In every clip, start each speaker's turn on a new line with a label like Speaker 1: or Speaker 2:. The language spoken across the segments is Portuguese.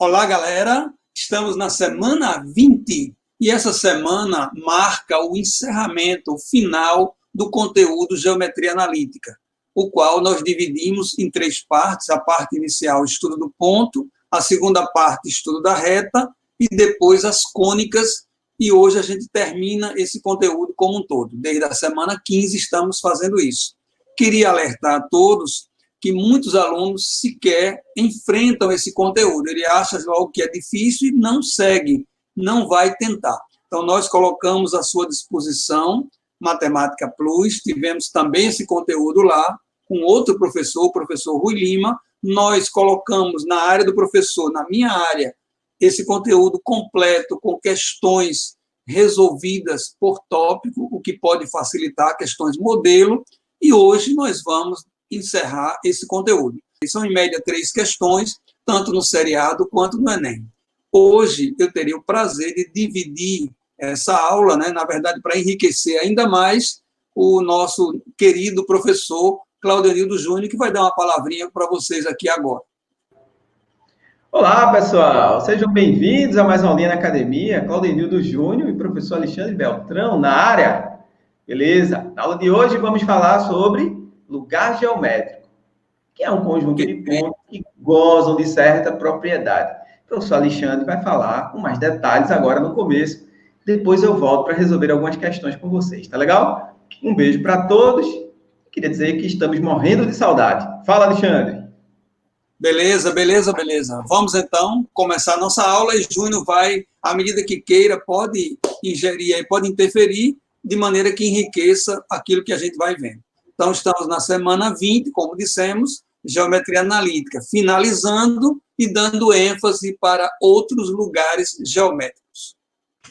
Speaker 1: Olá, galera! Estamos na semana 20 e essa semana marca o encerramento, o final do conteúdo Geometria Analítica, o qual nós dividimos em 3 partes: a parte inicial, estudo do ponto, a segunda parte, estudo da reta, e depois as cônicas, e hoje a gente termina esse conteúdo como um todo. Desde a semana 15 estamos fazendo isso. Queria alertar a todos que muitos alunos sequer enfrentam esse conteúdo. Ele acha logo que é difícil e não segue, não vai tentar. Então, nós colocamos à sua disposição Matemática Plus, tivemos também esse conteúdo lá, com outro professor, o professor Rui Lima. Nós colocamos na área do professor, na minha área, esse conteúdo completo, com questões resolvidas por tópico, o que pode facilitar questões modelo, e hoje nós vamos encerrar esse conteúdo. São, em média, 3 questões, tanto no seriado quanto no Enem. Hoje, eu teria o prazer de dividir essa aula, na verdade, para enriquecer ainda mais o nosso querido professor Claudenildo Júnior, que vai dar uma palavrinha para vocês aqui agora.
Speaker 2: Olá, pessoal! Sejam bem-vindos a mais uma linha na academia. Claudenildo Júnior e professor Alexandre Beltrão na área. Beleza? Na aula de hoje vamos falar sobre lugar geométrico, que é um conjunto de pontos que gozam de certa propriedade. O professor Alexandre vai falar com mais detalhes agora no começo. Depois eu volto para resolver algumas questões com vocês, tá legal? Um beijo para todos. Queria dizer que estamos morrendo de saudade. Fala, Alexandre!
Speaker 1: Beleza. Vamos, então, começar a nossa aula, e Júnior vai, à medida que queira, pode ingerir e pode interferir, de maneira que enriqueça aquilo que a gente vai vendo. Então, estamos na semana 20, como dissemos, Geometria Analítica, finalizando e dando ênfase para outros lugares geométricos.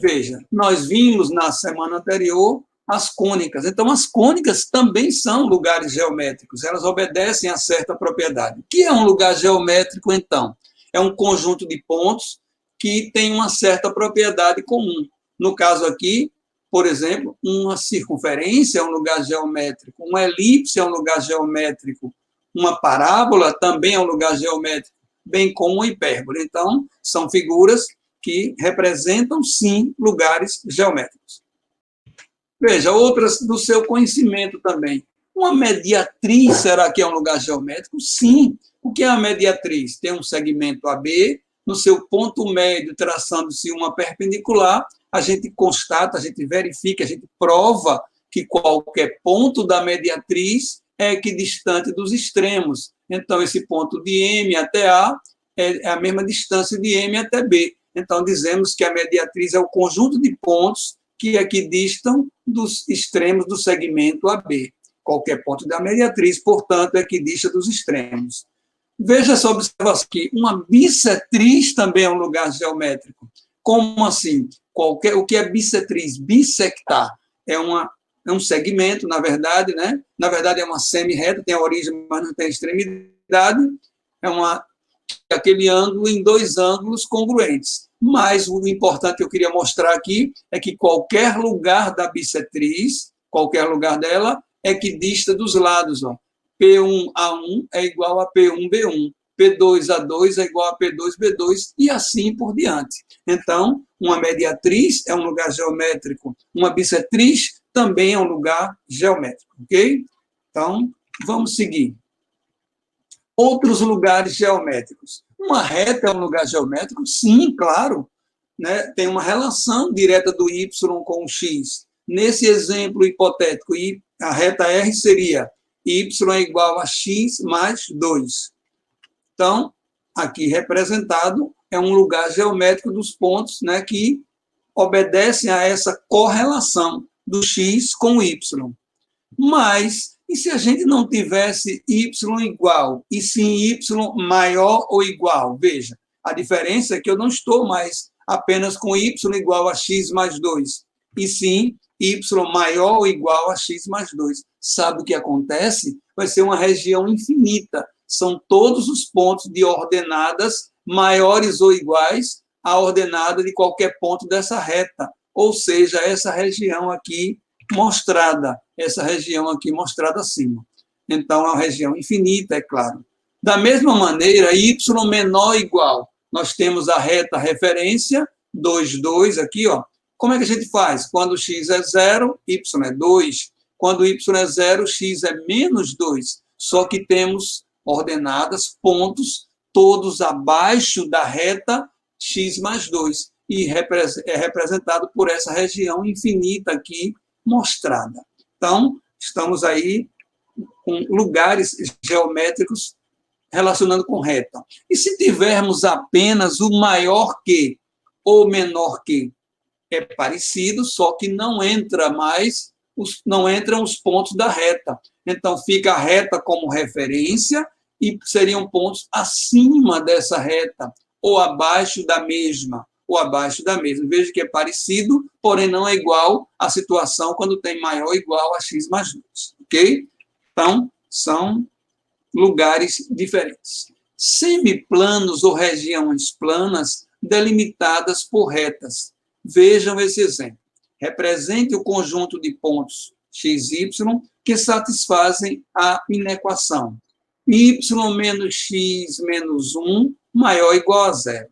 Speaker 1: Veja, nós vimos na semana anterior as cônicas. Então, as cônicas também são lugares geométricos, elas obedecem a certa propriedade. O que é um lugar geométrico, então? É um conjunto de pontos que tem uma certa propriedade comum. No caso aqui, por exemplo, uma circunferência é um lugar geométrico, uma elipse é um lugar geométrico, uma parábola também é um lugar geométrico, bem como uma hipérbole. Então, são figuras que representam, sim, lugares geométricos. Veja, outras do seu conhecimento também. Uma mediatriz, será que é um lugar geométrico? Sim. O que é a mediatriz? Tem um segmento AB, no seu ponto médio, traçando-se uma perpendicular, a gente constata, a gente verifica, a gente prova que qualquer ponto da mediatriz é equidistante dos extremos. Então, esse ponto de M até A é a mesma distância de M até B. Então, dizemos que a mediatriz é o conjunto de pontos que equidistam dos extremos do segmento AB. Qualquer ponto da mediatriz, portanto, equidista dos extremos. Veja essa observação aqui. Uma bissetriz também é um lugar geométrico. Como assim? O que é bissetriz? Bissectar é um segmento, na verdade, Na verdade, é uma semi-reta, tem a origem, mas não tem a extremidade. É aquele ângulo em 2 ângulos congruentes. Mas o importante que eu queria mostrar aqui é que qualquer lugar da bissetriz, qualquer lugar dela, é equidista dos lados. P1A1 é igual a P1B1, P2A2 é igual a P2B2 e assim por diante. Então, uma mediatriz é um lugar geométrico, uma bissetriz também é um lugar geométrico, ok? Então, vamos seguir. Outros lugares geométricos. Uma reta é um lugar geométrico? Sim, claro. Tem uma relação direta do y com o x. Nesse exemplo hipotético, a reta R seria y é igual a x mais 2. Então, aqui representado é um lugar geométrico dos pontos que obedecem a essa correlação do x com o y. Mas, e se a gente não tivesse y igual, e sim y maior ou igual? Veja, a diferença é que eu não estou mais apenas com y igual a x mais 2, e sim y maior ou igual a x mais 2. Sabe o que acontece? Vai ser uma região infinita. São todos os pontos de ordenadas maiores ou iguais à ordenada de qualquer ponto dessa reta. Ou seja, essa região aqui mostrada, acima. Então, é uma região infinita, é claro. Da mesma maneira, y menor ou igual. nós temos a reta referência, 2, 2 aqui, ó. Como é que a gente faz? Quando x é 0, y é 2. Quando y é 0, x é menos 2. Só que temos ordenadas, pontos, todos abaixo da reta x mais 2. E é representado por essa região infinita aqui mostrada. Então, estamos aí com lugares geométricos relacionando com reta. E se tivermos apenas o maior que ou menor que, é parecido, só que não entram os pontos da reta. Então, fica a reta como referência e seriam pontos acima dessa reta, ou abaixo da mesma, Veja que é parecido, porém não é igual à situação quando tem maior ou igual a x mais 2. Ok? Então, são lugares diferentes. Semiplanos ou regiões planas delimitadas por retas. Vejam esse exemplo. Represente o conjunto de pontos x, y que satisfazem a inequação. Y menos x menos 1 maior ou igual a 0.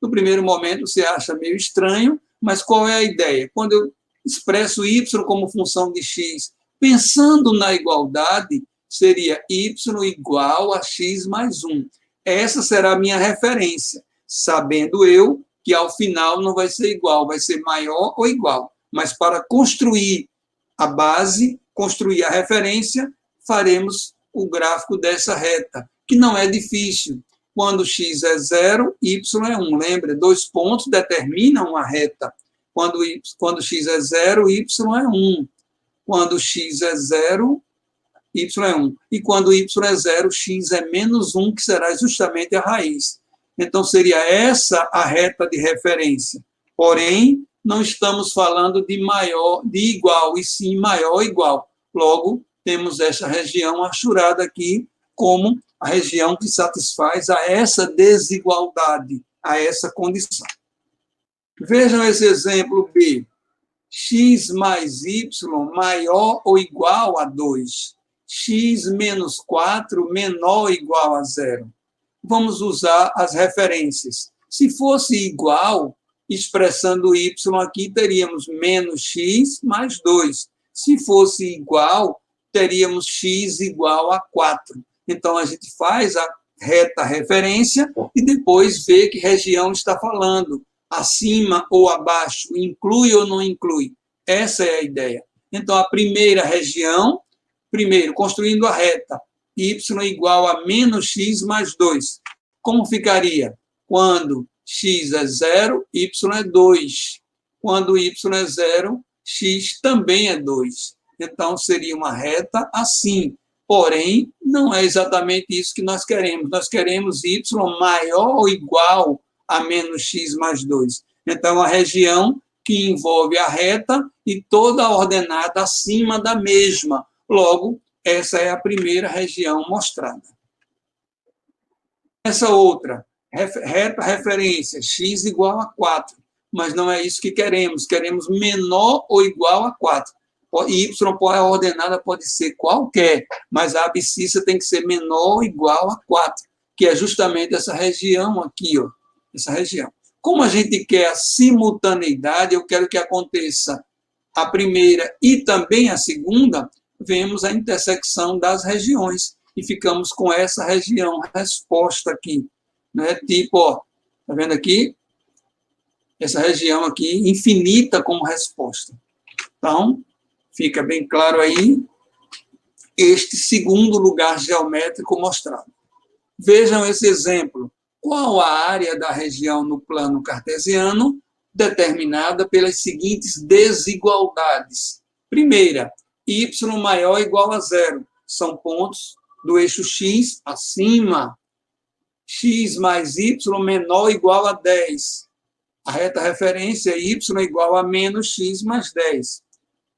Speaker 1: No primeiro momento, você acha meio estranho, mas qual é a ideia? Quando eu expresso y como função de x, pensando na igualdade, seria y igual a x mais 1. Essa será a minha referência, sabendo eu que, ao final, não vai ser igual, vai ser maior ou igual. Mas, para construir a base, construir a referência, faremos o gráfico dessa reta, que não é difícil. Quando x é 0, y é 1. Lembra? 2 pontos determinam a reta. Quando x é 0, y é 1. Quando x é 0, y é 1. E quando y é 0, x é menos 1, que será justamente a raiz. Então, seria essa a reta de referência. Porém, não estamos falando de igual, e sim maior ou igual. Logo, temos essa região achurada aqui como a região que satisfaz a essa desigualdade, a essa condição. Vejam esse exemplo B. X mais y maior ou igual a 2. X menos 4 menor ou igual a 0. Vamos usar as referências. Se fosse igual, expressando y aqui, teríamos menos x mais 2. Se fosse igual, teríamos x igual a 4. Então, a gente faz a reta referência e depois vê que região está falando. Acima ou abaixo, inclui ou não inclui. Essa é a ideia. Então, a primeira região, primeiro, construindo a reta, y igual a menos x mais 2. Como ficaria? Quando x é 0, y é 2. Quando y é 0, x também é 2. Então, seria uma reta assim. Porém, não é exatamente isso que nós queremos. Nós queremos y maior ou igual a menos x mais 2. Então, a região que envolve a reta e toda a ordenada acima da mesma. Logo, essa é a primeira região mostrada. Essa outra, reta referência, x igual a 4. Mas não é isso que queremos. Queremos menor ou igual a 4. Y, a ordenada pode ser qualquer, mas a abscissa tem que ser menor ou igual a 4, que é justamente essa região aqui, ó, essa região. Como a gente quer a simultaneidade, eu quero que aconteça a primeira e também a segunda, vemos a intersecção das regiões e ficamos com essa região resposta aqui, né? Tipo, ó, tá vendo aqui? Essa região aqui infinita como resposta. Então, fica bem claro aí este segundo lugar geométrico mostrado. Vejam esse exemplo. Qual a área da região no plano cartesiano determinada pelas seguintes desigualdades? Primeira, y maior ou igual a 0. São pontos do eixo x acima. X mais y menor ou igual a 10. A reta referência é y igual a menos x mais 10.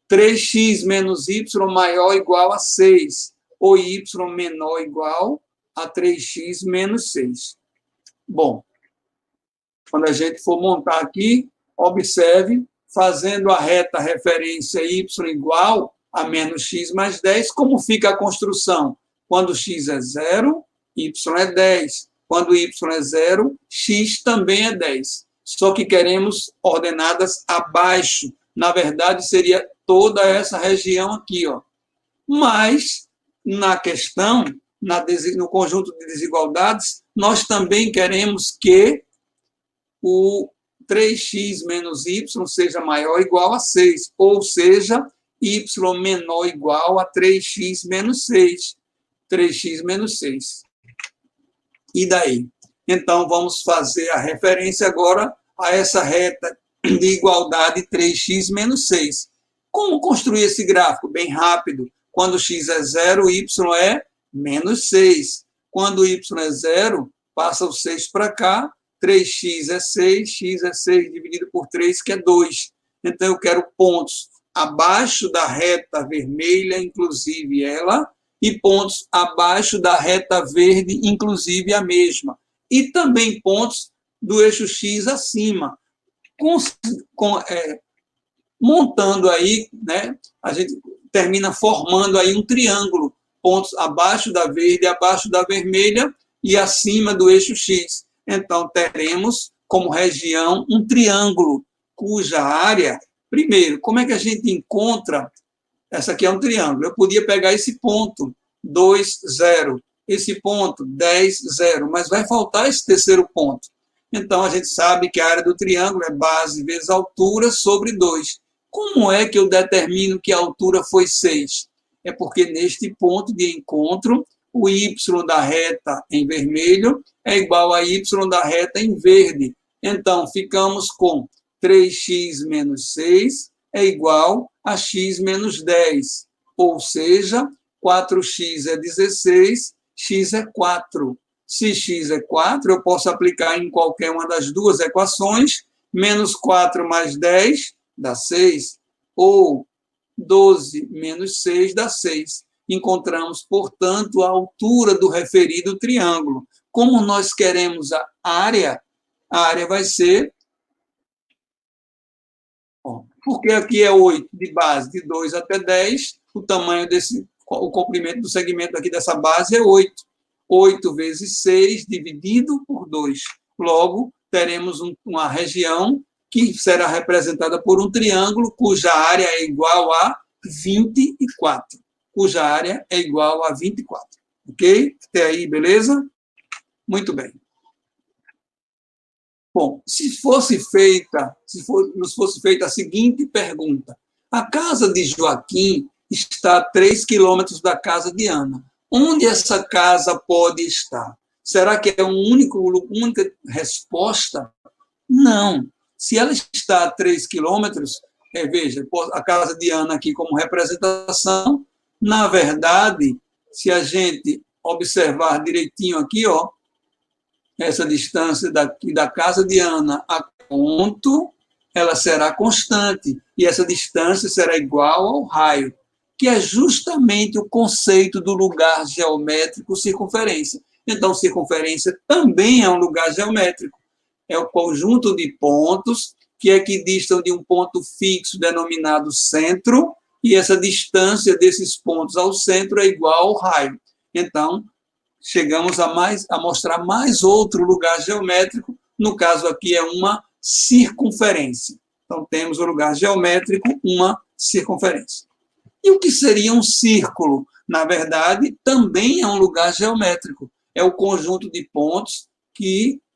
Speaker 1: 3x menos y maior ou igual a 6, ou y menor ou igual a 3x menos 6. Bom, quando a gente for montar aqui, observe, fazendo a reta referência y igual a menos x mais 10, como fica a construção? Quando x é 0, y é 10. Quando y é 0, x também é 10. Só que queremos ordenadas abaixo. Na verdade, seria toda essa região aqui, ó. Mas, na questão, no conjunto de desigualdades, nós também queremos que o 3x menos y seja maior ou igual a 6, ou seja, y menor ou igual a 3x menos 6. 3x menos 6. E daí? Então, vamos fazer a referência agora a essa reta de igualdade 3x menos 6. Como construir esse gráfico? Bem rápido. Quando x é 0, y é menos 6. Quando y é 0, passa o 6 para cá, 3x é 6, x é 6 dividido por 3, que é 2. Então, eu quero pontos abaixo da reta vermelha, inclusive ela, e pontos abaixo da reta verde, inclusive a mesma. E também pontos do eixo X acima. Montando aí, né, a gente termina formando aí um triângulo. Pontos abaixo da verde, abaixo da vermelha e acima do eixo X. Então, teremos como região um triângulo, cuja área... Primeiro, como é que a gente encontra... Essa aqui é um triângulo. Eu podia pegar esse ponto, 2, 0. Esse ponto, 10, 0. Mas vai faltar esse terceiro ponto. Então, a gente sabe que a área do triângulo é base vezes altura sobre 2. Como é que eu determino que a altura foi 6? É porque neste ponto de encontro, o y da reta em vermelho é igual a y da reta em verde. Então, ficamos com 3x menos 6 é igual a x menos 10, ou seja, 4x é 16, x é 4. Se x é 4, eu posso aplicar em qualquer uma das duas equações, menos 4 mais 10 dá 6, ou 12 menos 6 dá 6. Encontramos, portanto, a altura do referido triângulo. Como nós queremos a área vai ser... Porque aqui é 8 de base, de 2 até 10, o tamanho o comprimento do segmento aqui dessa base é 8. 8 vezes 6 dividido por 2. Logo, teremos uma região que será representada por um triângulo cuja área é igual a 24. Cuja área é igual a 24. Ok? Até aí, beleza? Muito bem. Bom, nos fosse feita a seguinte pergunta. A casa de Joaquim está a 3 quilômetros da casa de Ana. Onde essa casa pode estar? Será que é única resposta? Não. Se ela está a 3 quilômetros, veja, a casa de Ana aqui como representação, na verdade, se a gente observar direitinho aqui, ó, essa distância daqui da casa de Ana a ponto, ela será constante, e essa distância será igual ao raio, que é justamente o conceito do lugar geométrico circunferência. Então, circunferência também é um lugar geométrico. É o conjunto de pontos que equidistam de um ponto fixo denominado centro, e essa distância desses pontos ao centro é igual ao raio. Então, chegamos a mostrar mais outro lugar geométrico, no caso aqui é uma circunferência. Então, temos o lugar geométrico, uma circunferência. E o que seria um círculo? Na verdade, também é um lugar geométrico. É o conjunto de pontos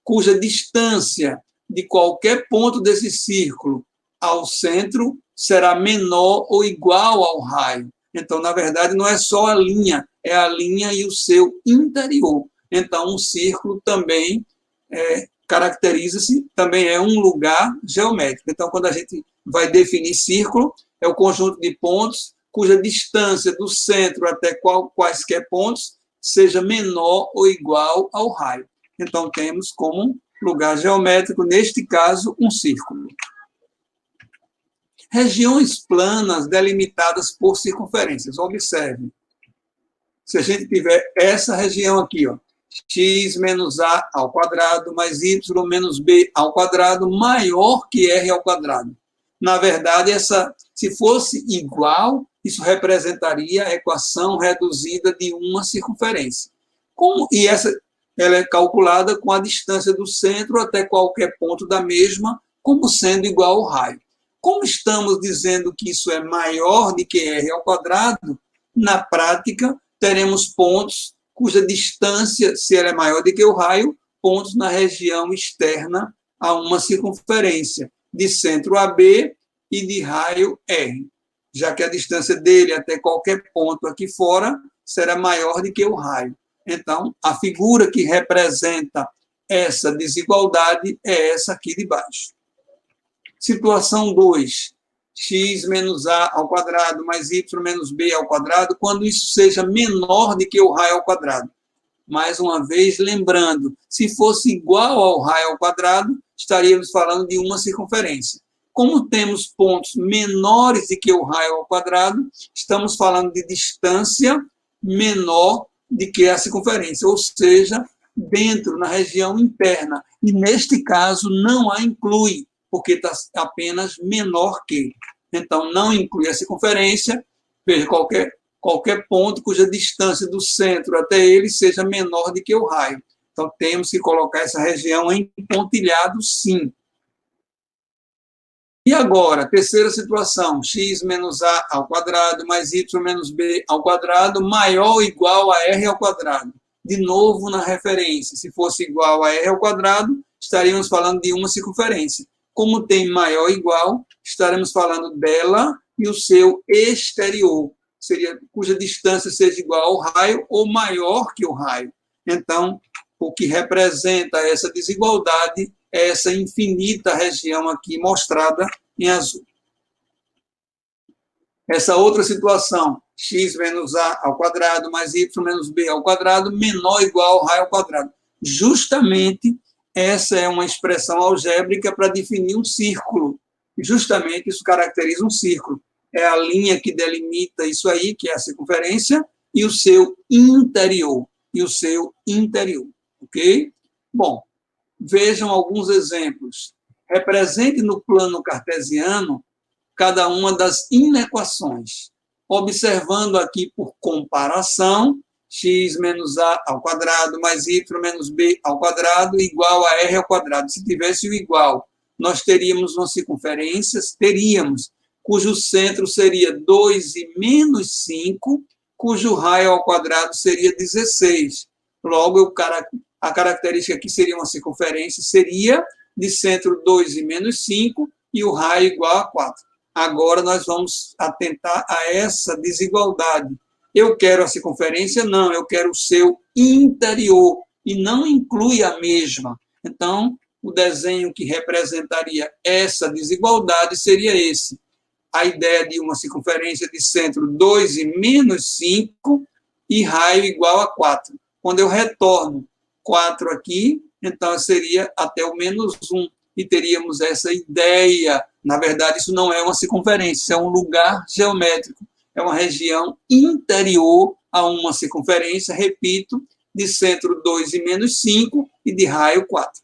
Speaker 1: cuja distância de qualquer ponto desse círculo ao centro será menor ou igual ao raio. Então, na verdade, não é só a linha, é a linha e o seu interior. Então, um círculo também caracteriza-se, também é um lugar geométrico. Então, quando a gente vai definir círculo, é o conjunto de pontos cuja distância do centro até quaisquer pontos seja menor ou igual ao raio. Então, temos como lugar geométrico, neste caso, um círculo. Regiões planas delimitadas por circunferências. Observe. Se a gente tiver essa região aqui, ó, x menos a ao quadrado mais y menos b ao quadrado maior que r ao quadrado. Na verdade, se fosse igual, isso representaria a equação reduzida de uma circunferência. ela é calculada com a distância do centro até qualquer ponto da mesma, como sendo igual ao raio. Como estamos dizendo que isso é maior do que r ao quadrado, na prática, teremos pontos cuja distância, se ela é maior do que o raio, pontos na região externa a uma circunferência, de centro AB e de raio R, já que a distância dele até qualquer ponto aqui fora será maior do que o raio. Então, a figura que representa essa desigualdade é essa aqui de baixo. Situação 2, x menos a ao quadrado mais y menos b ao quadrado, quando isso seja menor do que o raio ao quadrado. Mais uma vez, lembrando, se fosse igual ao raio ao quadrado, estaríamos falando de uma circunferência. Como temos pontos menores do que o raio ao quadrado, estamos falando de distância menor do que a circunferência, ou seja, dentro, na região interna. E, neste caso, não a inclui, porque está apenas menor que. Então, não inclui a circunferência, veja, qualquer ponto cuja distância do centro até ele seja menor do que o raio. Então, temos que colocar essa região em pontilhado, sim. E agora, terceira situação, x menos a ao quadrado mais y menos b ao quadrado maior ou igual a r ao quadrado. De novo, na referência, se fosse igual a r ao quadrado, estaríamos falando de uma circunferência. Como tem maior ou igual, estaremos falando dela e o seu exterior, cuja distância seja igual ao raio ou maior que o raio. Então, o que representa essa desigualdade é essa infinita região aqui mostrada em azul. Essa outra situação, x menos a ao quadrado mais y menos b ao quadrado menor ou igual ao raio ao quadrado. Justamente essa é uma expressão algébrica para definir um círculo. Justamente isso caracteriza um círculo. É a linha que delimita isso aí, que é a circunferência, e o seu interior. Ok? Bom, vejam alguns exemplos. Represente no plano cartesiano cada uma das inequações, observando aqui por comparação, x menos a ao quadrado mais y menos b ao quadrado igual a r ao quadrado. Se tivesse o igual, nós teríamos uma circunferência, cujo centro seria 2 e menos 5, cujo raio ao quadrado seria 16. Logo, a característica aqui seria uma circunferência, seria de centro 2 e menos 5 e o raio igual a 4. Agora nós vamos atentar a essa desigualdade. Eu quero a circunferência? Não, eu quero o seu interior, e não inclui a mesma. Então, o desenho que representaria essa desigualdade seria esse. A ideia de uma circunferência de centro 2 e menos 5 e raio igual a 4. Quando eu retorno 4 aqui, então seria até o menos 1. E teríamos essa ideia. Na verdade, isso não é uma circunferência, é um lugar geométrico. É uma região interior a uma circunferência, repito, de centro 2 e menos 5 e de raio 4.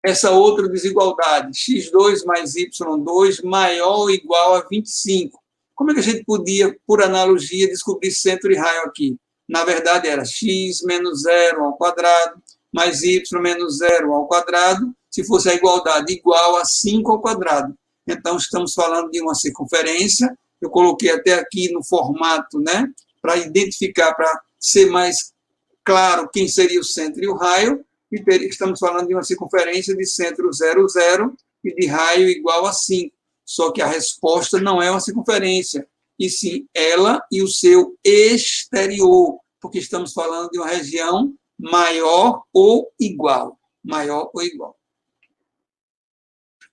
Speaker 1: Essa outra desigualdade, x2 mais y2 maior ou igual a 25. Como é que a gente podia, por analogia, descobrir centro e raio aqui? Na verdade, era x menos 0 ao quadrado mais y menos 0 ao quadrado, se fosse a igualdade igual a 5 ao quadrado. Então, estamos falando de uma circunferência. Eu coloquei até aqui no formato, né, para identificar, para ser mais claro quem seria o centro e o raio. E estamos falando de uma circunferência de centro 0, 0 e de raio igual a 5. Só que a resposta não é uma circunferência, e sim ela e o seu exterior, porque estamos falando de uma região maior ou igual. Maior ou igual.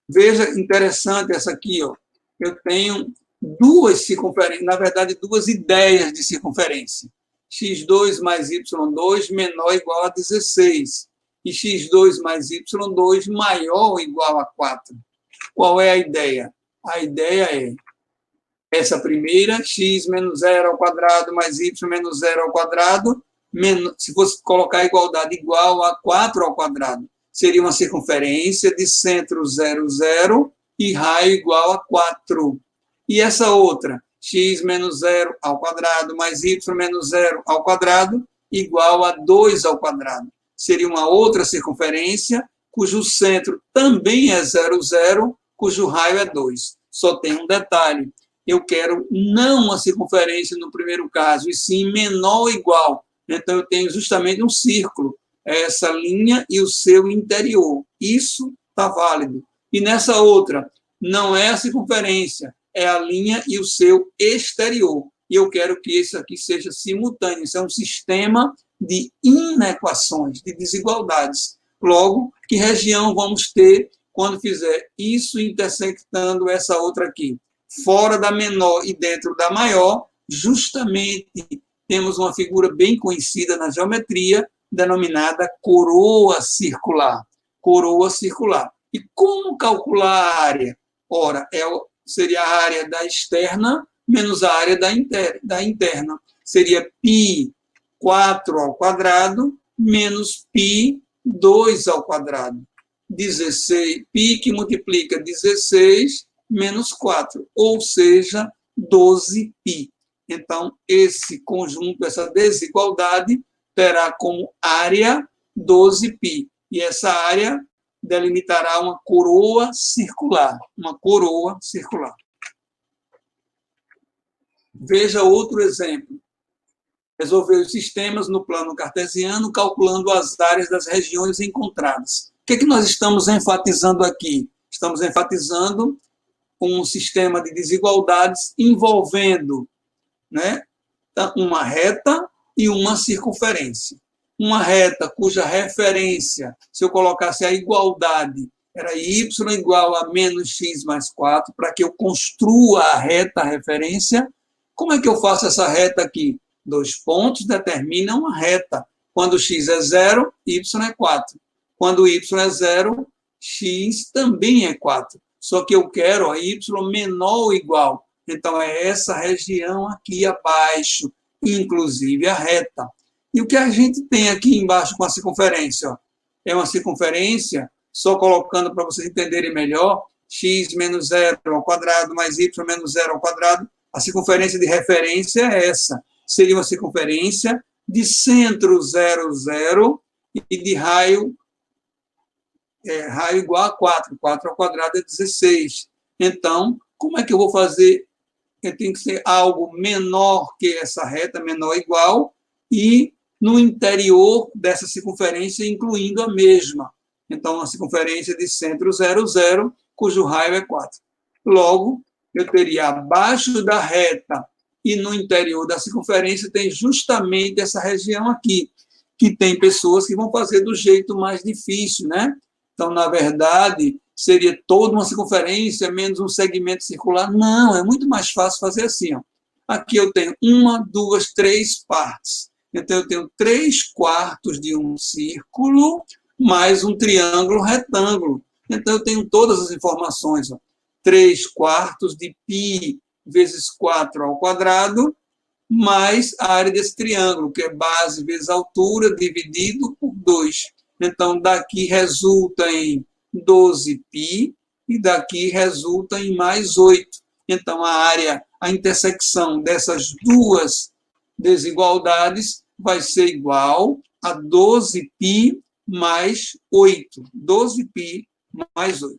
Speaker 1: Veja, interessante essa aqui, ó. Eu tenho duas circunferências, na verdade, duas ideias de circunferência. x2 mais y2 menor ou igual a 16. E x2 mais y2 maior ou igual a 4. Qual é a ideia? A ideia é essa primeira, x menos 0 ao quadrado mais y menos 0 ao quadrado, se fosse colocar a igualdade igual a 4 ao quadrado, seria uma circunferência de centro 0, 0 e raio igual a 4. E essa outra, x menos 0 ao quadrado mais y menos 0 ao quadrado, igual a 2 ao quadrado. Seria uma outra circunferência, cujo centro também é 0, 0, cujo raio é 2. Só tem um detalhe. Eu quero não uma circunferência no primeiro caso, e sim menor ou igual. Então, eu tenho justamente um círculo, essa linha e o seu interior. Isso está válido. E nessa outra, não é a circunferência, é a linha e o seu exterior. E eu quero que isso aqui seja simultâneo. Isso é um sistema de inequações, de desigualdades. Logo, que região vamos ter quando fizer isso intersectando essa outra aqui? Fora da menor e dentro da maior, justamente temos uma figura bem conhecida na geometria, denominada coroa circular. Coroa circular. E como calcular a área? Ora, seria a área da externa menos a área da interna. Seria π 4 ao quadrado menos π 2 ao quadrado. 16, π que multiplica 16 menos 4, ou seja, 12π. Então, esse conjunto, essa desigualdade, terá como área 12π. E essa área delimitará uma coroa circular. Uma coroa circular. Veja outro exemplo. Resolver os sistemas no plano cartesiano, calculando as áreas das regiões encontradas. O que nós estamos enfatizando aqui? Estamos enfatizando um sistema de desigualdades envolvendo, né, uma reta e uma circunferência. Uma reta cuja referência, se eu colocasse a igualdade, era y igual a menos x mais 4, para que eu construa a reta referência. Como é que eu faço essa reta aqui? 2 pontos determinam uma reta. Quando x é 0, y é 4. Quando y é 0, x também é 4. Só que eu quero a y menor ou igual. Então, é essa região aqui abaixo, inclusive a reta. E o que a gente tem aqui embaixo com a circunferência? Ó, é uma circunferência, só colocando para vocês entenderem melhor, x menos 0 ao quadrado mais y menos 0 ao quadrado. A circunferência de referência é essa. Seria uma circunferência de centro 0, 0 e de raio igual a 4. 4 ao quadrado é 16. Então, como é que eu vou fazer? Tem que ser algo menor que essa reta, menor ou igual, e no interior dessa circunferência, incluindo a mesma. Então, a circunferência de centro 0, 0, cujo raio é 4. Logo, eu teria abaixo da reta e no interior da circunferência tem justamente essa região aqui, que tem pessoas que vão fazer do jeito mais difícil, né? Então, na verdade, seria toda uma circunferência menos um segmento circular. Não, é muito mais fácil fazer assim. Ó. Aqui eu tenho 1, 2, 3 partes. Então, eu tenho 3/4 de um círculo mais um triângulo retângulo. Então, eu tenho todas as informações. Ó. 3/4 de π vezes 4 ao quadrado, mais a área desse triângulo, que é base vezes altura, dividido por 2. Então, daqui resulta em 12π, e daqui resulta em mais 8. Então, a intersecção dessas duas desigualdades vai ser igual a 12π mais 8. 12π mais 8.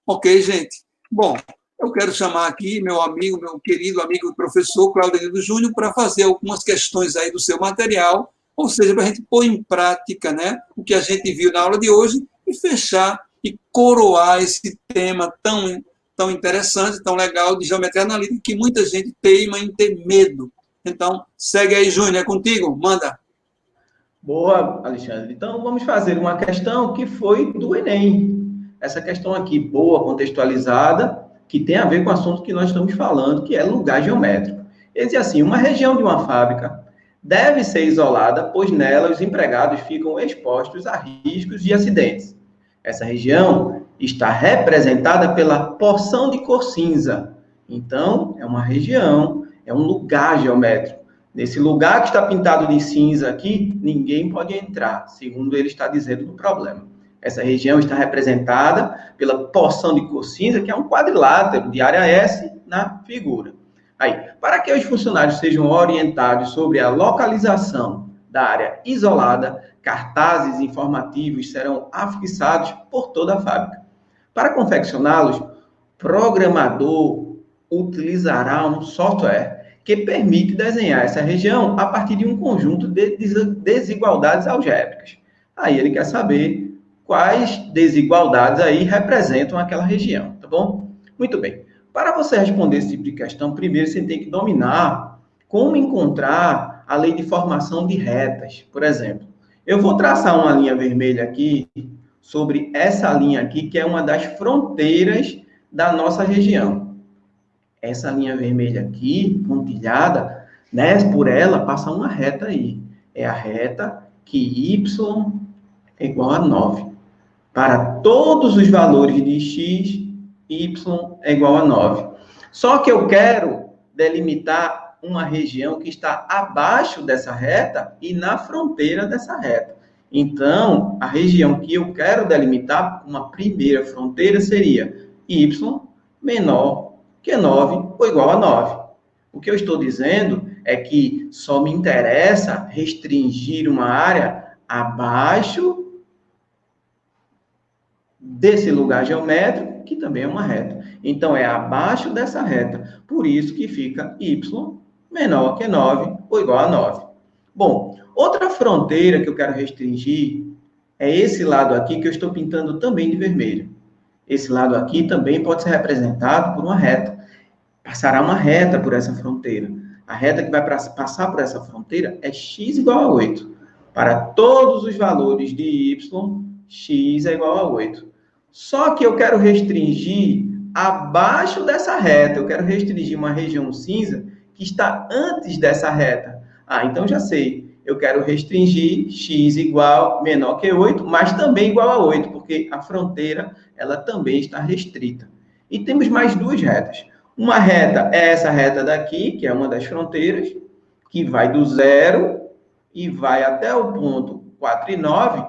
Speaker 1: Ok, gente? Bom, eu quero chamar aqui meu amigo, meu querido amigo e professor Claudenildo Júnior para fazer algumas questões aí do seu material, ou seja, para a gente pôr em prática, né, o que a gente viu na aula de hoje e fechar e coroar esse tema tão interessante, tão legal de geometria analítica que muita gente teima em ter medo. Então, segue aí, Júnior, é contigo, manda.
Speaker 2: Boa, Alexandre. Então, vamos fazer uma questão que foi do Enem. Essa questão aqui, boa, contextualizada, que tem a ver com o assunto que nós estamos falando, que é lugar geométrico. Ele diz assim, uma região de uma fábrica deve ser isolada, pois nela os empregados ficam expostos a riscos de acidentes. Essa região está representada pela porção de cor cinza. Então, é uma região, é um lugar geométrico. Nesse lugar que está pintado de cinza aqui, ninguém pode entrar, segundo ele está dizendo no problema. Essa região está representada pela porção de cor cinza, que é um quadrilátero de área S na figura. Aí, para que os funcionários sejam orientados sobre a localização da área isolada, cartazes informativos serão afixados por toda a fábrica. Para confeccioná-los, o programador utilizará um software que permite desenhar essa região a partir de um conjunto de desigualdades algébricas. Aí ele quer saber quais desigualdades aí representam aquela região, tá bom? Muito bem. Para você responder esse tipo de questão, primeiro você tem que dominar como encontrar a lei de formação de retas. Por exemplo, eu vou traçar uma linha vermelha aqui sobre essa linha aqui, que é uma das fronteiras da nossa região. Essa linha vermelha aqui, pontilhada, né, por ela passa uma reta aí. É a reta que y é igual a 9. Para todos os valores de x, y é igual a 9. Só que eu quero delimitar uma região que está abaixo dessa reta e na fronteira dessa reta. Então, a região que eu quero delimitar, uma primeira fronteira, seria y menor que 9 ou igual a 9. O que eu estou dizendo é que só me interessa restringir uma área abaixo desse lugar geométrico, que também é uma reta. Então, é abaixo dessa reta. Por isso que fica y menor que 9 ou igual a 9. Bom, outra fronteira que eu quero restringir é esse lado aqui que eu estou pintando também de vermelho. Esse lado aqui também pode ser representado por uma reta. Passará uma reta por essa fronteira. A reta que vai passar por essa fronteira é x igual a 8. Para todos os valores de y, x é igual a 8. Só que eu quero restringir abaixo dessa reta. Eu quero restringir uma região cinza que está antes dessa reta. Então já sei. Eu quero restringir x igual menor que 8, mas também igual a 8, porque a fronteira ela também está restrita. E temos mais duas retas. Uma reta é essa reta daqui, que é uma das fronteiras, que vai do 0 e vai até o ponto 4 e 9,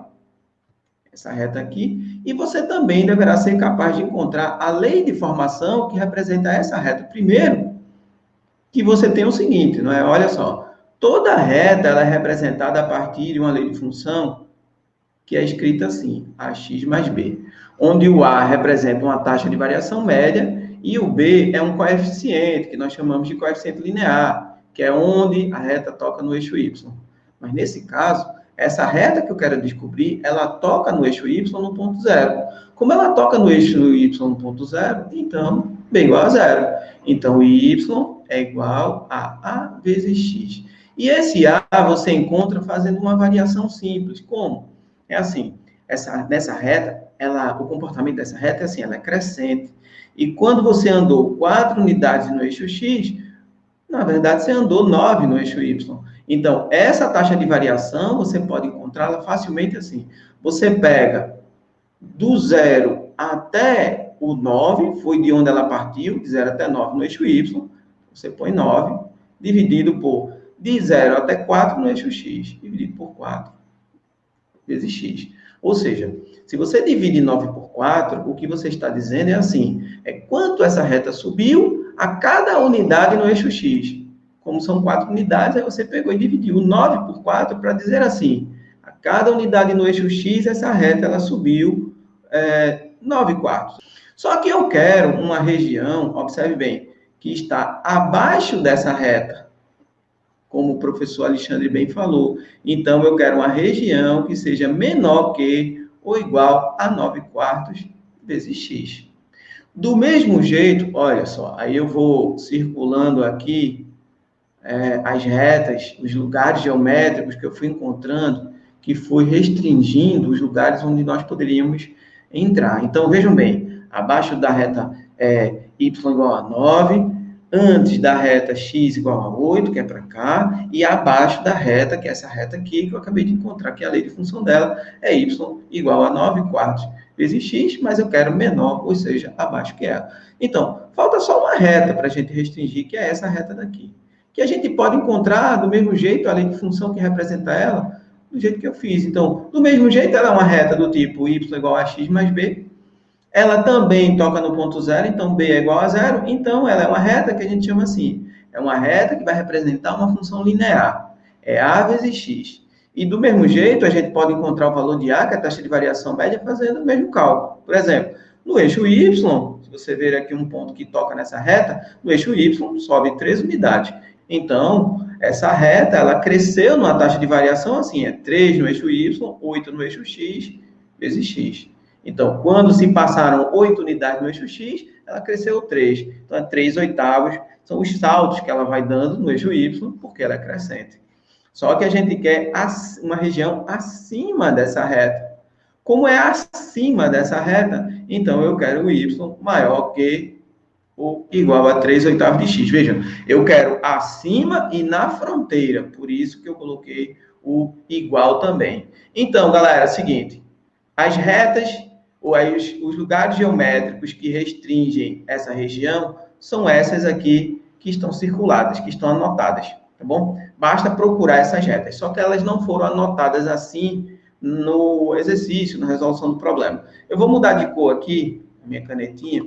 Speaker 2: essa reta aqui, e você também deverá ser capaz de encontrar a lei de formação que representa essa reta. Primeiro, que você tem o seguinte, não é? Olha só, toda reta ela é representada a partir de uma lei de função que é escrita assim, ax mais b, onde o a representa uma taxa de variação média e o b é um coeficiente, que nós chamamos de coeficiente linear, que é onde a reta toca no eixo y. Mas nesse caso, essa reta que eu quero descobrir, ela toca no eixo y no ponto 0. Como ela toca no eixo y no ponto 0, então b igual a 0. Então, y é igual a a vezes x. E esse a você encontra fazendo uma variação simples. Como? É assim, nessa reta, o comportamento dessa reta é assim, ela é crescente. E quando você andou 4 unidades no eixo x, na verdade, você andou 9 no eixo y. Então, essa taxa de variação, você pode encontrá-la facilmente assim. Você pega do 0 até o 9, foi de onde ela partiu, de 0 até 9 no eixo y, você põe 9, dividido por de 0 até 4 no eixo x, dividido por 4, vezes x. Ou seja, se você divide 9 por 4, o que você está dizendo é assim, é quanto essa reta subiu a cada unidade no eixo x. Como são 4 unidades, aí você pegou e dividiu 9 por 4 para dizer assim, a cada unidade no eixo x, essa reta ela subiu 9 quartos. Só que eu quero uma região, observe bem, que está abaixo dessa reta, como o professor Alexandre bem falou. Então, eu quero uma região que seja menor que ou igual a 9 quartos vezes x. Do mesmo jeito, olha só, aí eu vou circulando aqui as retas, os lugares geométricos que eu fui encontrando, que fui restringindo os lugares onde nós poderíamos entrar. Então, vejam bem, abaixo da reta y igual a 9, antes da reta x igual a 8, que é para cá, e abaixo da reta, que é essa reta aqui, que eu acabei de encontrar, que a lei de função dela é y igual a 9 quartos vezes x, mas eu quero menor, ou seja, abaixo que ela. Então, falta só uma reta para a gente restringir, que é essa reta daqui. Que a gente pode encontrar do mesmo jeito, a lei de função que representa ela, do jeito que eu fiz. Então, do mesmo jeito, ela é uma reta do tipo y igual a x mais b. Ela também toca no ponto 0, então b é igual a 0. Então, ela é uma reta que a gente chama assim. É uma reta que vai representar uma função linear. É A vezes X. E do mesmo jeito, a gente pode encontrar o valor de A, que é a taxa de variação média, fazendo o mesmo cálculo. Por exemplo, no eixo Y, se você ver aqui um ponto que toca nessa reta, no eixo Y sobe 3 unidades. Então, essa reta, ela cresceu numa taxa de variação assim, é 3 no eixo Y, 8 no eixo X, vezes X. Então, quando se passaram 8 unidades no eixo X, ela cresceu 3. Então, é 3 oitavos, são os saltos que ela vai dando no eixo Y, porque ela é crescente. Só que a gente quer uma região acima dessa reta. Como é acima dessa reta, então eu quero o y maior que ou igual a 3 oitavos de x. Vejam, eu quero acima e na fronteira, por isso que eu coloquei o igual também. Então, galera, é o seguinte, as retas, ou aí os lugares geométricos que restringem essa região, são essas aqui que estão circuladas, que estão anotadas, tá bom? Basta procurar essas retas, só que elas não foram anotadas assim no exercício, na resolução do problema. Eu vou mudar de cor aqui, a minha canetinha,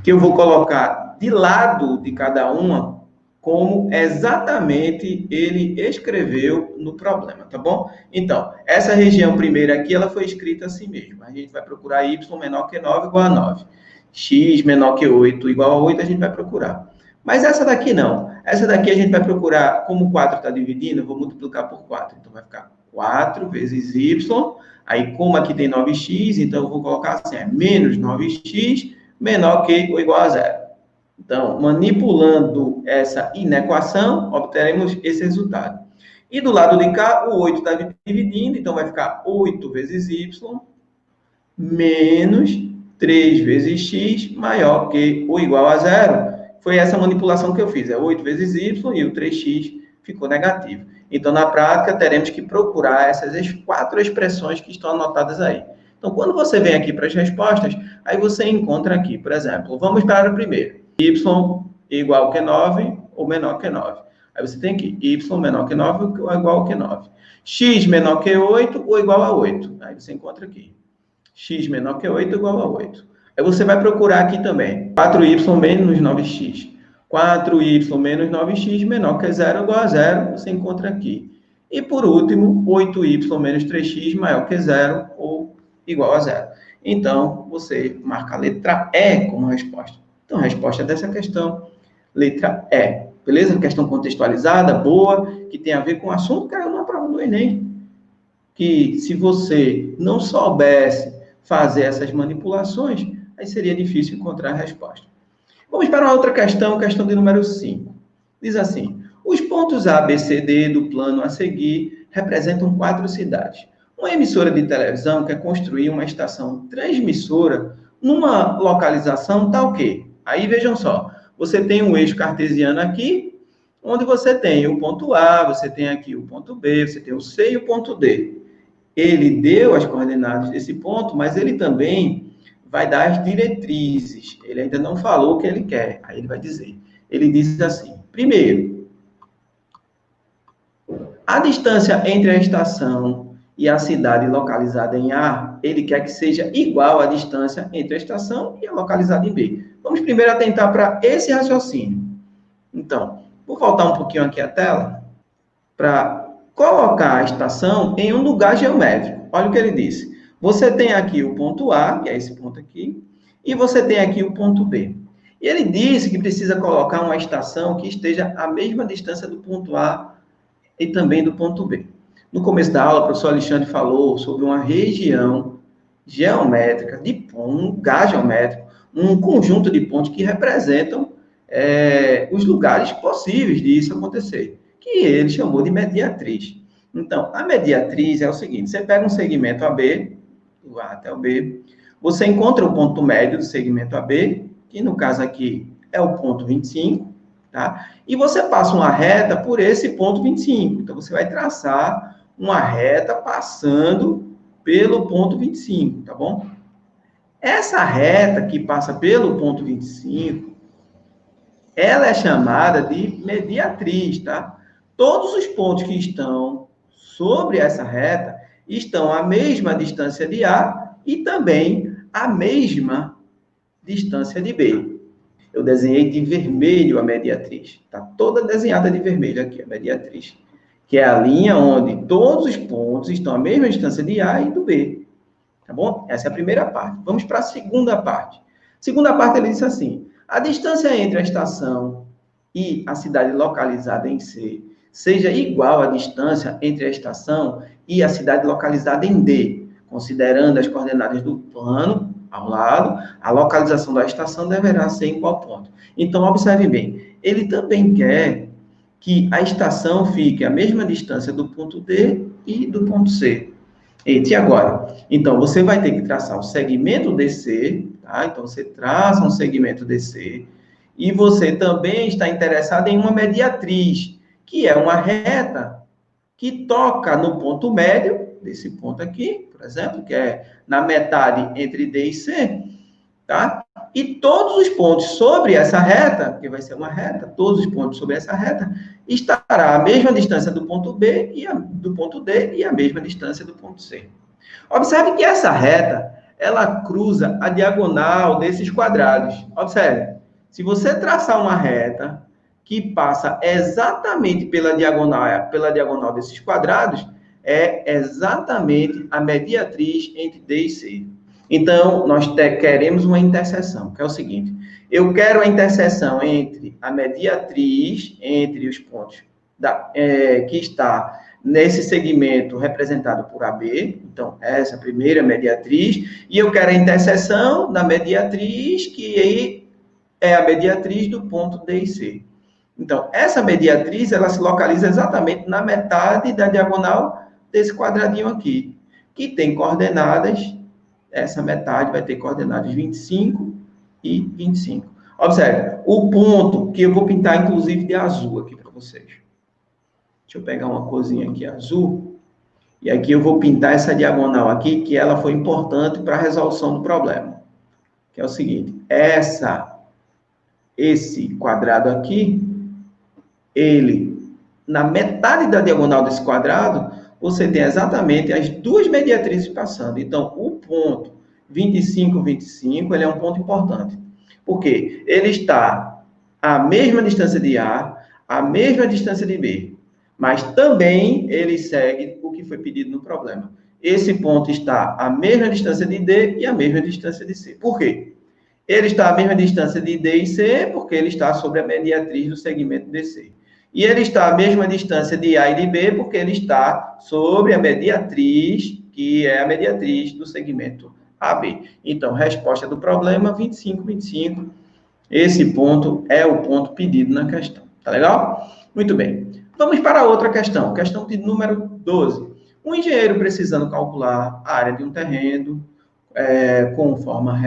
Speaker 2: que eu vou colocar de lado de cada uma, como exatamente ele escreveu no problema, tá bom? Então, essa região primeira aqui, ela foi escrita assim mesmo. A gente vai procurar y menor que 9 igual a 9. X menor que 8 igual a 8, a gente vai procurar. Mas essa daqui não. Essa daqui a gente vai procurar, como o 4 está dividindo, eu vou multiplicar por 4. Então, vai ficar 4 vezes y. Aí, como aqui tem 9x, então eu vou colocar assim, é menos 9x menor que ou igual a 0. Então, manipulando essa inequação, obteremos esse resultado. E do lado de cá, o 8 está dividindo, então vai ficar 8 vezes y menos 3 vezes x maior que ou igual a 0. Foi essa manipulação que eu fiz, é 8 vezes y e o 3x ficou negativo. Então, na prática, teremos que procurar essas 4 expressões que estão anotadas aí. Então, quando você vem aqui para as respostas, aí você encontra aqui, por exemplo, vamos para a primeira. Y igual que 9 ou menor que 9. Aí você tem aqui, y menor que 9 ou igual que 9. X menor que 8 ou igual a 8. Aí você encontra aqui. X menor que 8 igual a 8. Aí você vai procurar aqui também. 4y menos 9x. 4y menos 9x menor que 0 igual a 0. Você encontra aqui. E por último, 8y menos 3x maior que 0 ou igual a 0. Então, você marca a letra E como resposta. Então, a resposta dessa questão, letra E. Beleza? Questão contextualizada, boa, que tem a ver com o assunto que caiu na prova do Enem. Que se você não soubesse fazer essas manipulações, aí seria difícil encontrar a resposta. Vamos para uma outra questão, questão de número 5. Diz assim, os pontos A, B, C, D do plano a seguir representam 4 cidades. Uma emissora de televisão quer construir uma estação transmissora numa localização tal que... Aí, vejam só, você tem um eixo cartesiano aqui, onde você tem o ponto A, você tem aqui o ponto B, você tem o C e o ponto D. Ele deu as coordenadas desse ponto, mas ele também vai dar as diretrizes. Ele ainda não falou o que ele quer, aí ele vai dizer. Ele diz assim, primeiro, a distância entre a estação e a cidade localizada em A, ele quer que seja igual à distância entre a estação e a localizada em B. Vamos primeiro atentar para esse raciocínio. Então, vou voltar um pouquinho aqui a tela para colocar a estação em um lugar geométrico. Olha o que ele disse. Você tem aqui o ponto A, que é esse ponto aqui, e você tem aqui o ponto B. E ele disse que precisa colocar uma estação que esteja à mesma distância do ponto A e também do ponto B. No começo da aula, o professor Alexandre falou sobre uma região geométrica, um lugar geométrico, um conjunto de pontos que representam os lugares possíveis disso acontecer, que ele chamou de mediatriz. Então, a mediatriz é o seguinte, você pega um segmento AB, do A até o B, você encontra o ponto médio do segmento AB, que no caso aqui é o ponto 25, tá? E você passa uma reta por esse ponto 25. Então, você vai traçar uma reta passando pelo ponto 25, tá bom? Essa reta que passa pelo ponto 25, ela é chamada de mediatriz, tá? Todos os pontos que estão sobre essa reta estão à mesma distância de A e também à mesma distância de B. Eu desenhei de vermelho a mediatriz. Está toda desenhada de vermelho aqui, a mediatriz. Que é a linha onde todos os pontos estão à mesma distância de A e do B. Tá bom? Essa é a primeira parte. Vamos para a segunda parte. Segunda parte, ele disse assim: a distância entre a estação e a cidade localizada em C seja igual à distância entre a estação e a cidade localizada em D, considerando as coordenadas do plano ao lado, a localização da estação deverá ser em qual ponto. Então, observe bem, ele também quer que a estação fique à mesma distância do ponto D e do ponto C. E agora? Então, você vai ter que traçar o segmento DC, tá? Então, você traça um segmento DC, e você também está interessado em uma mediatriz, que é uma reta que toca no ponto médio, desse ponto aqui, por exemplo, que é na metade entre D e C, tá? E todos os pontos sobre essa reta, que vai ser uma reta, todos os pontos sobre essa reta, estará a mesma distância do ponto B e do ponto D e a mesma distância do ponto C. Observe que essa reta, ela cruza a diagonal desses quadrados. Observe, se você traçar uma reta que passa exatamente pela diagonal desses quadrados, é exatamente a mediatriz entre D e C. Então, nós queremos uma interseção, que é o seguinte: eu quero a interseção entre a mediatriz, entre os pontos que está nesse segmento representado por AB, então, essa primeira mediatriz, e eu quero a interseção da mediatriz, que é a mediatriz do ponto D e C. Então, essa mediatriz, ela se localiza exatamente na metade da diagonal desse quadradinho aqui, que tem coordenadas, essa metade vai ter coordenadas 25 e 25. Observe, o ponto que eu vou pintar, inclusive, de azul aqui para vocês. Deixa eu pegar uma corzinha aqui azul, e aqui eu vou pintar essa diagonal aqui, que ela foi importante para a resolução do problema. Que é o seguinte, esse quadrado aqui, ele, na metade da diagonal desse quadrado, você tem exatamente as duas mediatrizes passando. Então, o ponto 25, 25, ele é um ponto importante. Por quê? Ele está à mesma distância de A, à mesma distância de B. Mas também ele segue o que foi pedido no problema. Esse ponto está à mesma distância de D e à mesma distância de C. Por quê? Ele está à mesma distância de D e C, porque ele está sobre a mediatriz do segmento DC. E ele está à mesma distância de A e de B, porque ele está sobre a mediatriz, que é a mediatriz do segmento AB. Então, resposta do problema, 25, 25. Esse ponto é o ponto pedido na questão. Tá legal? Muito bem. Vamos para outra questão. Questão de número 12. Um engenheiro precisando calcular a área de um terreno com forma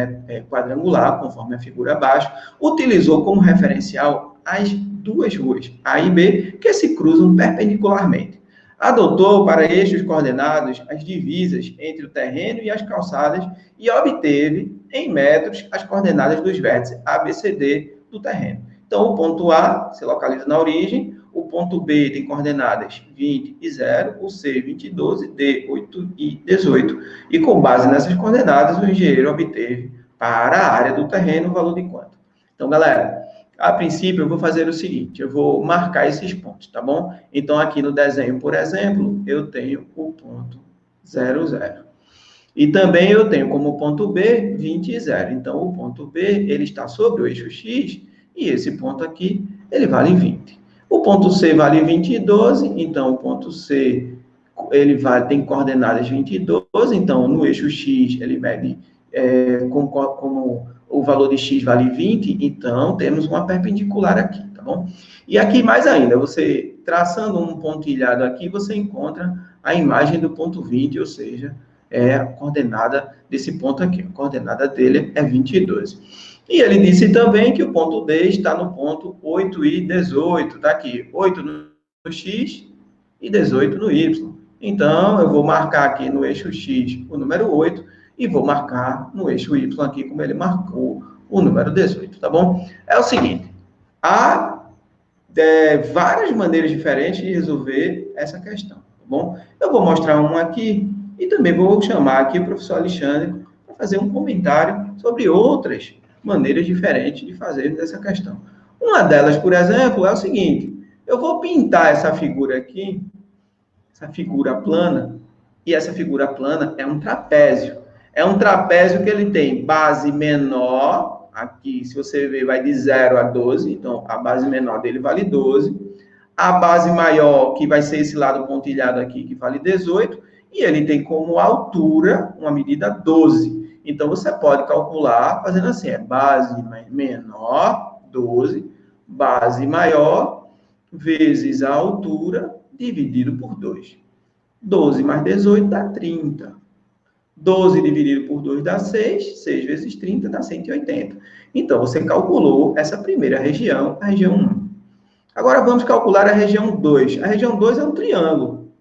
Speaker 2: quadrangular, conforme a figura abaixo, utilizou como referencial as duas ruas, A e B, que se cruzam perpendicularmente. Adotou para eixos coordenados as divisas entre o terreno e as calçadas e obteve, em metros, as coordenadas dos vértices A, B, C, D do terreno. Então, o ponto A se localiza na origem, o ponto B tem coordenadas 20 e 0, o C 20 e 12, D 8 e 18. E com base nessas coordenadas, o engenheiro obteve para a área do terreno o valor de quanto? Então, galera, a princípio eu vou fazer o seguinte, eu vou marcar esses pontos, tá bom? Então, aqui no desenho, por exemplo, eu tenho o ponto 0, 0. E também eu tenho como ponto B 20 e 0. Então, o ponto B, ele está sobre o eixo X, e esse ponto aqui, ele vale 20. O ponto C vale 20 e 12, então o ponto C tem coordenadas 20 e 12, então no eixo X ele mede como o valor de X vale 20, então temos uma perpendicular aqui, tá bom? E aqui mais ainda, você traçando um pontilhado aqui, você encontra a imagem do ponto 20, ou seja, é a coordenada desse ponto aqui, a coordenada dele é 20 e 12. E ele disse também que o ponto D está no ponto 8 e 18, tá aqui, 8 no X e 18 no Y. Então, eu vou marcar aqui no eixo X o número 8 e vou marcar no eixo Y aqui como ele marcou o número 18, tá bom? É o seguinte, há várias maneiras diferentes de resolver essa questão, tá bom? Eu vou mostrar uma aqui e também vou chamar aqui o professor Alexandre para fazer um comentário sobre outras maneiras diferentes de fazer essa questão. Uma delas, por exemplo, é o seguinte: eu vou pintar essa figura aqui, essa figura plana, e essa figura plana é um trapézio. É um trapézio que ele tem base menor, aqui, se você ver, vai de 0 a 12, então a base menor dele vale 12. A base maior, que vai ser esse lado pontilhado aqui, que vale 18, e ele tem como altura uma medida 12. Então, você pode calcular fazendo assim, base menor, 12, base maior, vezes a altura, dividido por 2. 12 mais 18 dá 30. 12 dividido por 2 dá 6. 6 vezes 30 dá 180. Então, você calculou essa primeira região, a região 1. Agora, vamos calcular a região 2. A região 2 é um triângulo,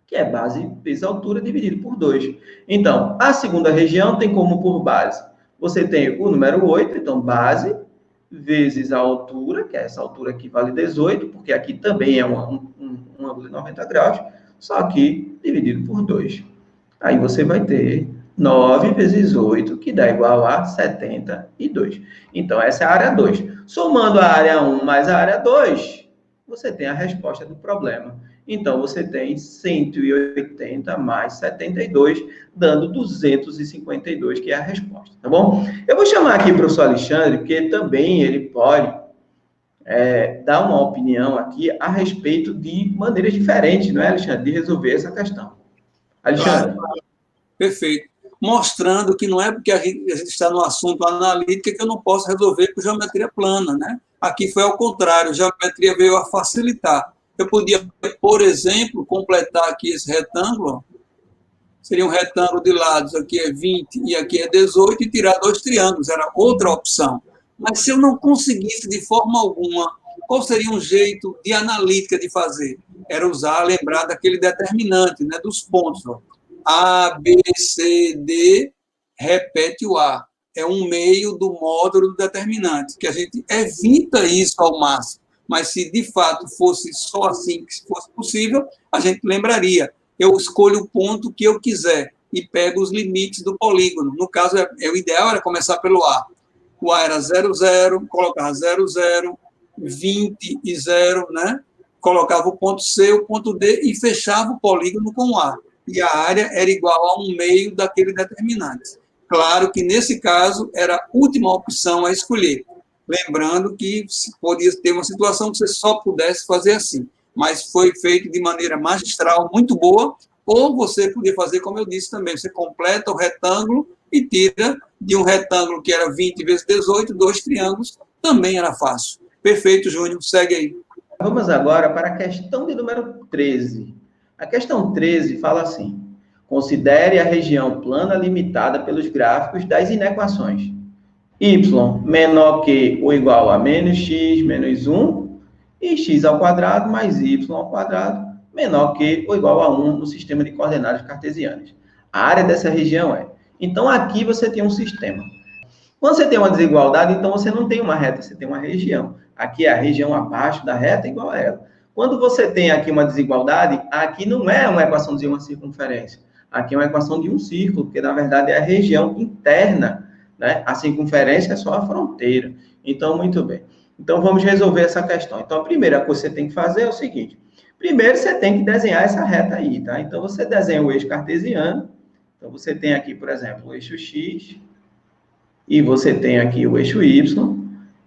Speaker 2: que é base vezes altura dividido por 2. Então, a segunda região tem como por base? Você tem o número 8, então base vezes a altura, que é essa altura aqui vale 18, porque aqui também é um ângulo de 90 graus, só que dividido por 2. Aí você vai ter 9 vezes 8, que dá igual a 72. Então, essa é a área 2. Somando a área 1 mais a área 2, você tem a resposta do problema. Então, você tem 180 mais 72, dando 252, que é a resposta, tá bom? Eu vou chamar aqui o professor Alexandre, porque também ele pode dar uma opinião aqui a respeito de maneiras diferentes, não é, Alexandre, de resolver essa questão. Alexandre.
Speaker 1: Claro, perfeito. Mostrando que não é porque a gente está no assunto analítica que eu não posso resolver com geometria plana, né? Aqui foi ao contrário, a geometria veio a facilitar. Eu podia, por exemplo, completar aqui esse retângulo, seria um retângulo de lados, aqui é 20 e aqui é 18, e tirar 2 triângulos, era outra opção. Mas se eu não conseguisse de forma alguma, qual seria um jeito de analítica de fazer? Era lembrar daquele determinante, né, dos pontos. Ó. A, B, C, D, repete o A. É um meio do módulo do determinante, que a gente evita isso ao máximo. Mas se de fato fosse só assim que fosse possível, a gente lembraria. Eu escolho o ponto que eu quiser e pego os limites do polígono. No caso, o ideal era começar pelo A. O A era 0, 0, colocava 0, 0, 20 e 0, né? Colocava o ponto C, o ponto D e fechava o polígono com o A. E a área era igual a um meio daquele determinante. Claro que, nesse caso, era a última opção a escolher. Lembrando que podia ter uma situação que você só pudesse fazer assim. Mas foi feito de maneira magistral, muito boa, ou você podia fazer, como eu disse também, você completa o retângulo e tira de um retângulo que era 20 vezes 18, 2 triângulos, também era fácil. Perfeito, Júnior, segue aí.
Speaker 2: Vamos agora para a questão de número 13. A questão 13 fala assim: considere a região plana limitada pelos gráficos das inequações y menor que ou igual a menos x menos 1 e x ao quadrado mais y ao quadrado menor que ou igual a 1 no sistema de coordenadas cartesianas. A área dessa região é... Então, aqui você tem um sistema. Quando você tem uma desigualdade, então você não tem uma reta, você tem uma região. Aqui é a região abaixo da reta igual a ela. Quando você tem aqui uma desigualdade, aqui não é uma equação de uma circunferência. Aqui é uma equação de um círculo, porque, na verdade, é a região interna, né? A circunferência é só a fronteira. Então, muito bem. Então, vamos resolver essa questão. Então, a primeira coisa que você tem que fazer é o seguinte. Primeiro, você tem que desenhar essa reta aí, tá? Então, você desenha o eixo cartesiano. Então, você tem aqui, por exemplo, o eixo X. E você tem aqui o eixo Y.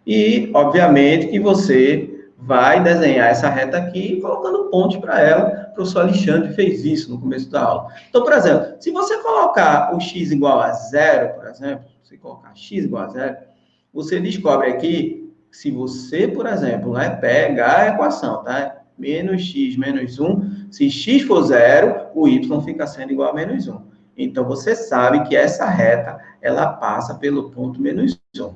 Speaker 2: E, obviamente, que você vai desenhar essa reta aqui, colocando pontos para ela. O professor Alexandre fez isso no começo da aula. Então, por exemplo, se você colocar o x igual a 0, por exemplo, se colocar x igual a 0, você descobre aqui, se você, por exemplo, pegar a equação, tá? Menos x menos 1, se x for 0, o y fica sendo igual a menos 1. Então, você sabe que essa reta, ela passa pelo ponto menos 1.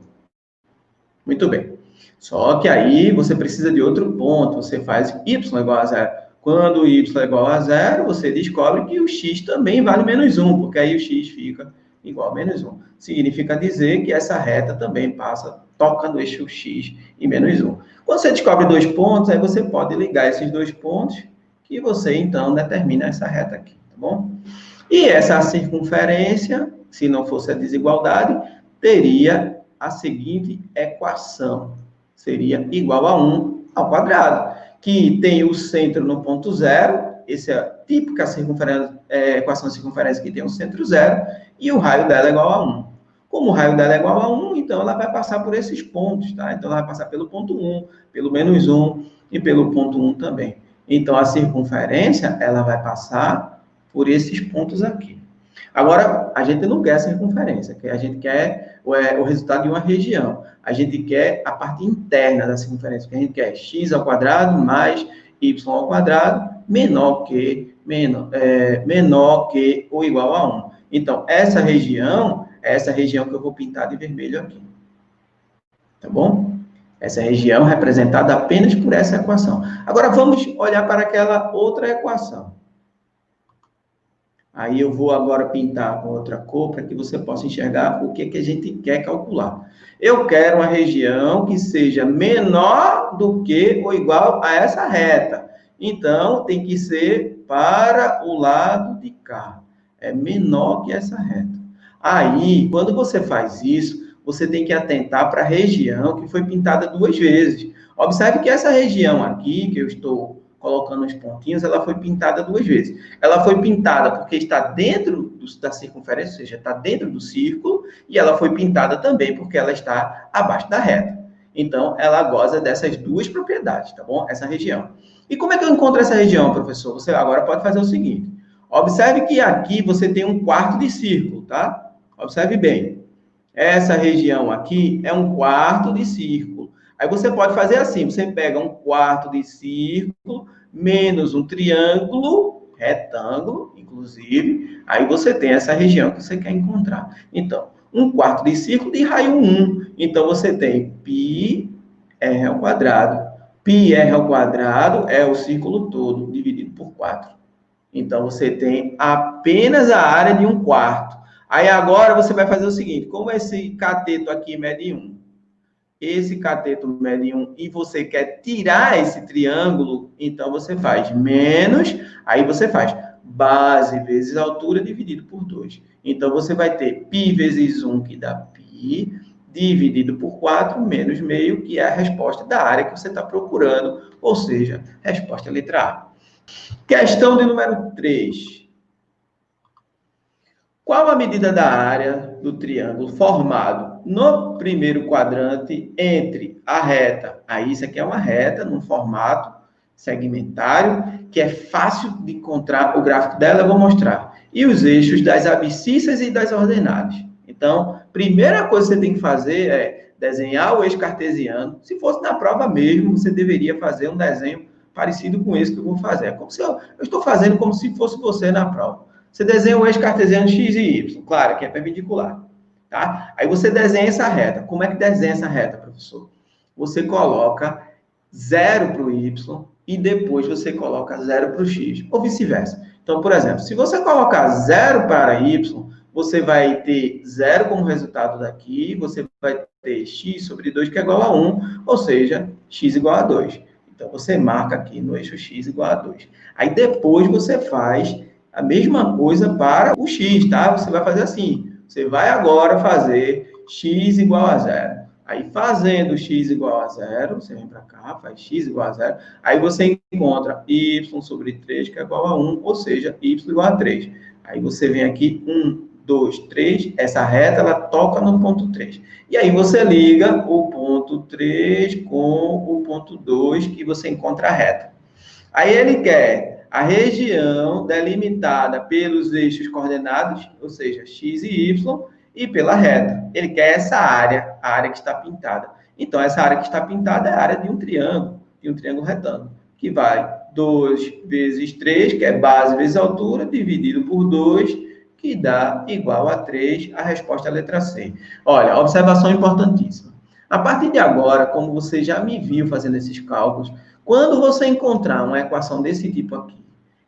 Speaker 2: Muito bem. Só que aí você precisa de outro ponto. Você faz y igual a 0. Quando o y é igual a 0, você descobre que o x também vale menos 1, porque aí o x fica igual a menos 1. Significa dizer que essa reta também toca no eixo x e menos 1. Quando você descobre 2 pontos, aí você pode ligar esses 2 pontos que você, então, determina essa reta aqui, tá bom? E essa circunferência, se não fosse a desigualdade, teria a seguinte equação. Seria igual a 1 ao quadrado, que tem o centro no ponto zero, essa é a típica equação de circunferência que tem o centro zero, e o raio dela é igual a 1. Como o raio dela é igual a 1, então ela vai passar por esses pontos, tá? Então ela vai passar pelo ponto 1, pelo menos 1 e pelo ponto 1 também. Então a circunferência, ela vai passar por esses pontos aqui. Agora, a gente não quer a circunferência, a gente quer o resultado de uma região. A gente quer a parte interna da circunferência, que a gente quer x ao quadrado mais y ao quadrado menor que ou igual a 1. Então, essa região é essa região que eu vou pintar de vermelho aqui. Tá bom? Essa região representada apenas por essa equação. Agora, vamos olhar para aquela outra equação. Aí eu vou agora pintar com outra cor para que você possa enxergar o que a gente quer calcular. Eu quero uma região que seja menor do que ou igual a essa reta. Então, tem que ser para o lado de cá. É menor que essa reta. Aí, quando você faz isso, você tem que atentar para a região que foi pintada 2 vezes. Observe que essa região aqui, que eu estou colocando os pontinhos, ela foi pintada 2 vezes. Ela foi pintada porque está dentro da circunferência, ou seja, está dentro do círculo, e ela foi pintada também porque ela está abaixo da reta. Então, ela goza dessas 2 propriedades, tá bom? Essa região. E como é que eu encontro essa região, professor? Você agora pode fazer o seguinte. Observe que aqui você tem 1/4 de círculo, tá? Observe bem. Essa região aqui é 1/4 de círculo. Aí você pode fazer assim, você pega 1/4 de círculo, menos um triângulo, retângulo, inclusive, aí você tem essa região que você quer encontrar. Então, 1/4 de círculo de raio 1. Então, você tem πr ao quadrado. Πr ao quadrado é o círculo todo, dividido por 4. Então, você tem apenas a área de 1/4. Aí, agora, você vai fazer o seguinte, como esse cateto aqui mede 1, esse cateto mede 1 e você quer tirar esse triângulo, então você faz menos, aí você faz base vezes altura dividido por 2. Então, você vai ter π vezes 1, que dá π, dividido por 4, menos meio, que é a resposta da área que você está procurando, ou seja, resposta letra A. Questão de número 3. Qual a medida da área do triângulo formado no primeiro quadrante entre a reta? Aí, isso aqui é uma reta num formato segmentário, que é fácil de encontrar o gráfico dela, eu vou mostrar. E os eixos das abscissas e das ordenadas. Então, primeira coisa que você tem que fazer é desenhar o eixo cartesiano. Se fosse na prova mesmo, você deveria fazer um desenho parecido com esse que eu vou fazer. É como se eu estou fazendo como se fosse você na prova. Você desenha o eixo cartesiano x e y, claro, que é perpendicular, tá? Aí você desenha essa reta. Como é que desenha essa reta, professor? Você coloca 0 para o y e depois você coloca 0 para o x, ou vice-versa. Então, por exemplo, se você colocar 0 para y, você vai ter 0 como resultado daqui, você vai ter x sobre 2, que é igual a 1, ou seja, x igual a 2. Então, você marca aqui no eixo x igual a 2. Aí, depois, você faz a mesma coisa para o x, tá? Você vai fazer assim. Você vai agora fazer x igual a 0. Aí, fazendo x igual a 0, você vem para cá, faz x igual a 0. Aí, você encontra y sobre 3, que é igual a 1, ou seja, y igual a 3. Aí, você vem aqui, 1, 2, 3. Essa reta, ela toca no ponto 3. E aí, você liga o ponto 3 com o ponto 2, que você encontra a reta. Aí, ele quer a região delimitada pelos eixos coordenados, ou seja, x e y, e pela reta. Ele quer essa área, a área que está pintada. Então, essa área que está pintada é a área de um triângulo retângulo, que vai 2 vezes 3, que é base vezes altura, dividido por 2, que dá igual a 3, a resposta é a letra C. Olha, observação importantíssima. A partir de agora, como você já me viu fazendo esses cálculos, quando você encontrar uma equação desse tipo aqui,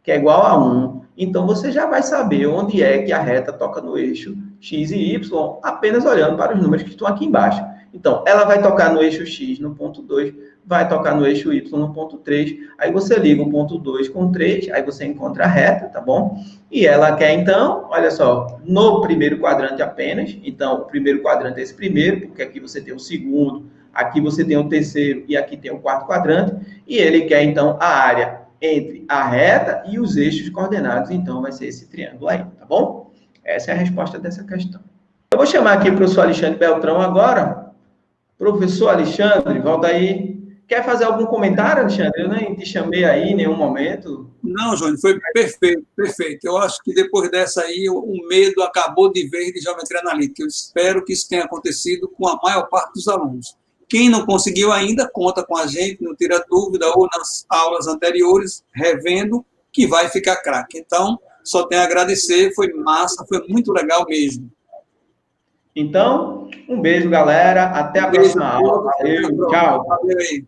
Speaker 2: que é igual a 1, então você já vai saber onde é que a reta toca no eixo x e y, apenas olhando para os números que estão aqui embaixo. Então, ela vai tocar no eixo x no ponto 2, vai tocar no eixo Y no ponto 3, aí você liga o ponto 2 com o 3, aí você encontra a reta, tá bom? E ela quer, então, olha só, no primeiro quadrante apenas, então, o primeiro quadrante é esse primeiro, porque aqui você tem o segundo, aqui você tem o terceiro e aqui tem o quarto quadrante, e ele quer, então, a área entre a reta e os eixos coordenados, então vai ser esse triângulo aí, tá bom? Essa é a resposta dessa questão. Eu vou chamar aqui o professor Alexandre Beltrão agora. Professor Alexandre, volta aí. Quer fazer algum comentário, Alexandre? Eu nem te chamei aí em nenhum momento.
Speaker 1: Não, Júnior, foi perfeito, perfeito. Eu acho que depois dessa aí, o medo acabou de vez de geometria analítica. Eu espero que isso tenha acontecido com a maior parte dos alunos. Quem não conseguiu ainda, conta com a gente, não tira dúvida, ou nas aulas anteriores, revendo, que vai ficar craque. Então, só tenho a agradecer, foi massa, foi muito legal mesmo.
Speaker 2: Então, um beijo, galera. Até a próxima aula. Valeu, tchau.
Speaker 1: Valeu aí.